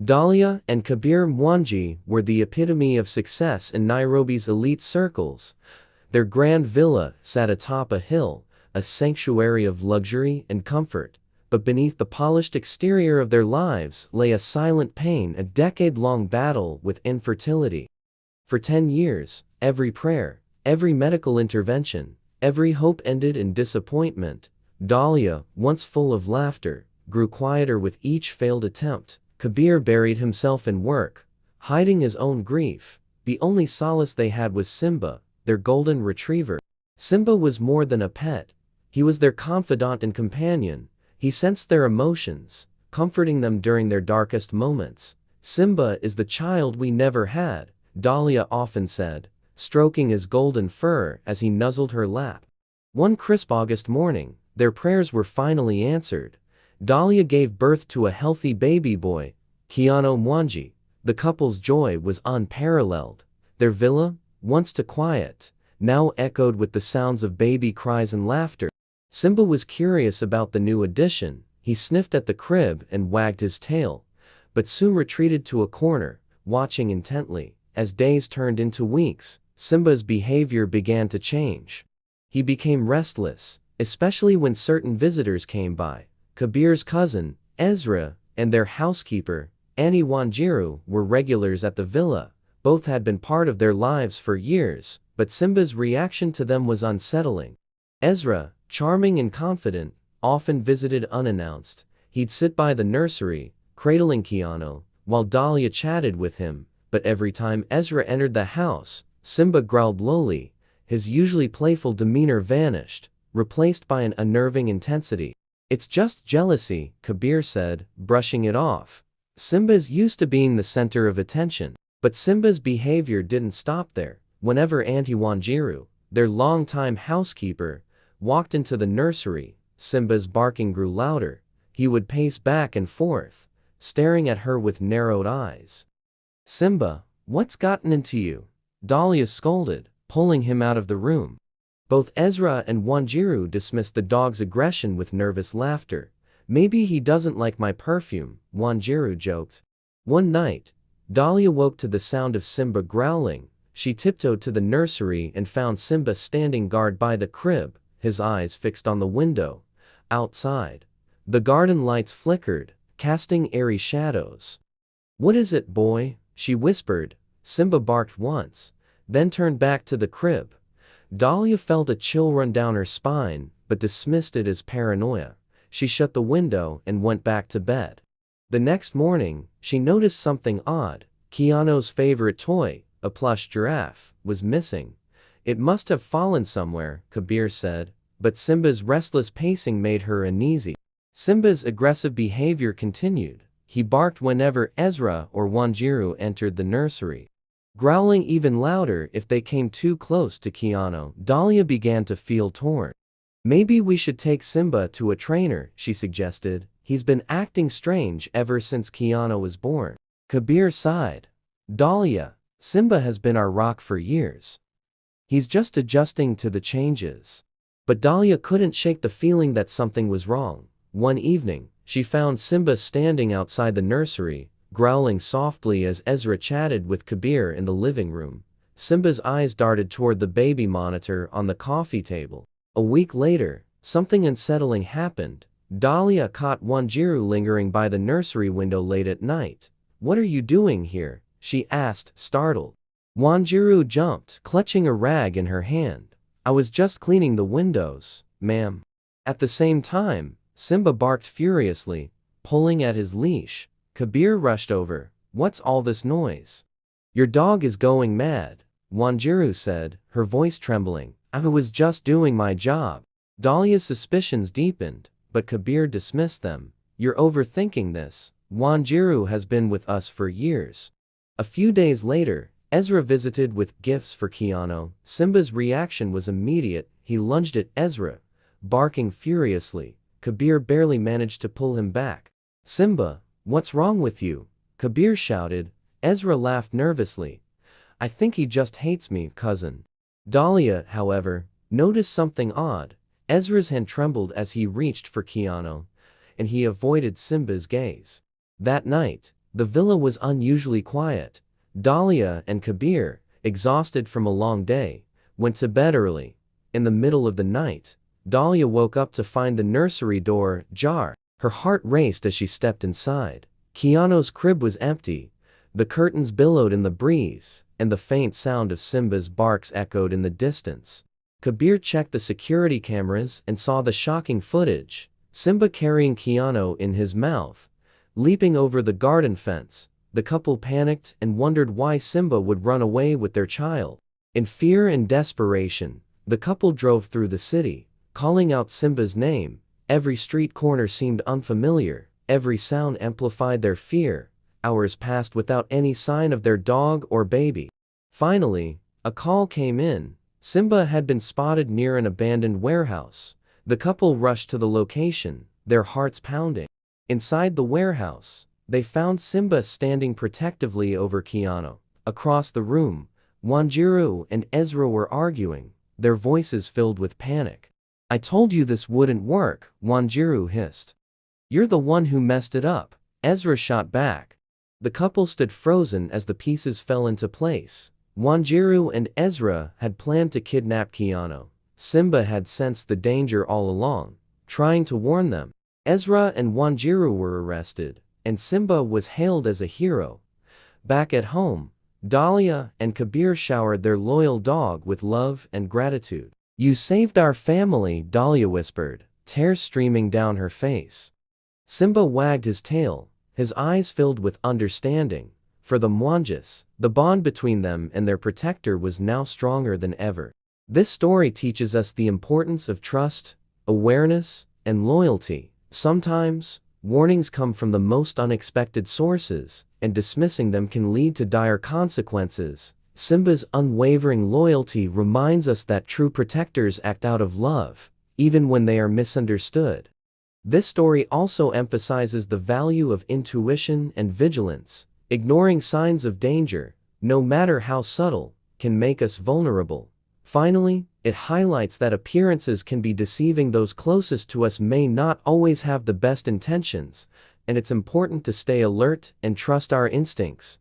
Dahlia and Kabir Mwangi were the epitome of success in Nairobi's elite circles. Their grand villa sat atop a hill, a sanctuary of luxury and comfort. But beneath the polished exterior of their lives lay a silent pain, a decade-long battle with infertility. For 10 years, every prayer, every medical intervention, every hope ended in disappointment. Dahlia, once full of laughter, grew quieter with each failed attempt. Kabir buried himself in work, hiding his own grief. The only solace they had was Simba, their golden retriever. Simba was more than a pet. He was their confidant and companion. He sensed their emotions, comforting them during their darkest moments. "Simba is the child we never had," Dahlia often said, stroking his golden fur as he nuzzled her lap. One crisp August morning, their prayers were finally answered. Dahlia gave birth to a healthy baby boy, Kiano Mwangi. The couple's joy was unparalleled. Their villa, once too quiet, now echoed with the sounds of baby cries and laughter. Simba was curious about the new addition. He sniffed at the crib and wagged his tail, but soon retreated to a corner, watching intently. As days turned into weeks, Simba's behavior began to change. He became restless, especially when certain visitors came by. Kabir's cousin, Ezra, and their housekeeper, Annie Wanjiru, were regulars at the villa. Both had been part of their lives for years, but Simba's reaction to them was unsettling. Ezra, charming and confident, often visited unannounced. He'd sit by the nursery, cradling Kiano, while Dahlia chatted with him. But every time Ezra entered the house, Simba growled lowly. His usually playful demeanor vanished, replaced by an unnerving intensity. "It's just jealousy," Kabir said, brushing it off. Simba's used to being the center of attention. But Simba's behavior didn't stop there. Whenever Auntie Wanjiru, their longtime housekeeper, walked into the nursery, Simba's barking grew louder. He would pace back and forth, staring at her with narrowed eyes. "Simba, what's gotten into you?" Dahlia scolded, pulling him out of the room. Both Ezra and Wanjiru dismissed the dog's aggression with nervous laughter. "Maybe he doesn't like my perfume," Wanjiru joked. One night, Dahlia woke to the sound of Simba growling. She tiptoed to the nursery and found Simba standing guard by the crib, his eyes fixed on the window. Outside, the garden lights flickered, casting airy shadows. "What is it, boy?" she whispered. Simba barked once, then turned back to the crib. Dahlia felt a chill run down her spine, but dismissed it as paranoia. She shut the window and went back to bed. The next morning, she noticed something odd. Kiano's favorite toy, a plush giraffe, was missing. "It must have fallen somewhere," Kabir said, but Simba's restless pacing made her uneasy. Simba's aggressive behavior continued. He barked whenever Ezra or Wanjiru entered the nursery, growling even louder if they came too close to Kiano. Dahlia began to feel torn. "Maybe we should take Simba to a trainer," she suggested. "He's been acting strange ever since Kiano was born." Kabir sighed. "Dahlia, Simba has been our rock for years. He's just adjusting to the changes." But Dahlia couldn't shake the feeling that something was wrong. One evening, she found Simba standing outside the nursery, growling softly as Ezra chatted with Kabir in the living room. Simba's eyes darted toward the baby monitor on the coffee table. A week later, something unsettling happened. Dahlia caught Wanjiru lingering by the nursery window late at night. "What are you doing here?" she asked, startled. Wanjiru jumped, clutching a rag in her hand. "I was just cleaning the windows, ma'am." At the same time, Simba barked furiously, pulling at his leash. Kabir rushed over. "What's all this noise?" "Your dog is going mad," Wanjiru said, her voice trembling. "I was just doing my job." Dahlia's suspicions deepened, but Kabir dismissed them. "You're overthinking this. Wanjiru has been with us for years." A few days later, Ezra visited with gifts for Kiano. Simba's reaction was immediate. He lunged at Ezra, barking furiously. Kabir barely managed to pull him back. "Simba, what's wrong with you?" Kabir shouted. Ezra laughed nervously. "I think he just hates me, cousin." Dahlia, however, noticed something odd. Ezra's hand trembled as he reached for Kiano, and he avoided Simba's gaze. That night, The villa was unusually quiet. Dahlia and Kabir, exhausted from a long day, went to bed early. In the middle of the night, Dahlia woke up to find the nursery door ajar. Her heart raced as she stepped inside. Keanu's crib was empty. The curtains billowed in the breeze, and the faint sound of Simba's barks echoed in the distance. Kabir checked the security cameras and saw the shocking footage. Simba carrying Keanu in his mouth, leaping over the garden fence. The couple panicked and wondered why Simba would run away with their child. In fear and desperation, the couple drove through the city, calling out Simba's name. Every street corner seemed unfamiliar. Every sound amplified their fear. Hours passed without any sign of their dog or baby. Finally, a call came in. Simba had been spotted near an abandoned warehouse. The couple rushed to the location, their hearts pounding. Inside the warehouse, they found Simba standing protectively over Keanu. Across the room, Wanjiru and Ezra were arguing, their voices filled with panic. "I told you this wouldn't work," Wanjiru hissed. "You're the one who messed it up," Ezra shot back. The couple stood frozen as the pieces fell into place. Wanjiru and Ezra had planned to kidnap Keanu. Simba had sensed the danger all along, trying to warn them. Ezra and Wanjiru were arrested, and Simba was hailed as a hero. Back at home, Dahlia and Kabir showered their loyal dog with love and gratitude. "You saved our family," Dahlia whispered, tears streaming down her face. Simba wagged his tail, his eyes filled with understanding. For the Mwanjis, the bond between them and their protector was now stronger than ever. This story teaches us the importance of trust, awareness, and loyalty. Sometimes, warnings come from the most unexpected sources, and dismissing them can lead to dire consequences. Simba's unwavering loyalty reminds us that true protectors act out of love, even when they are misunderstood. This story also emphasizes the value of intuition and vigilance. Ignoring signs of danger, no matter how subtle, can make us vulnerable. Finally, it highlights that appearances can be deceiving. Those closest to us may not always have the best intentions, and it's important to stay alert and trust our instincts.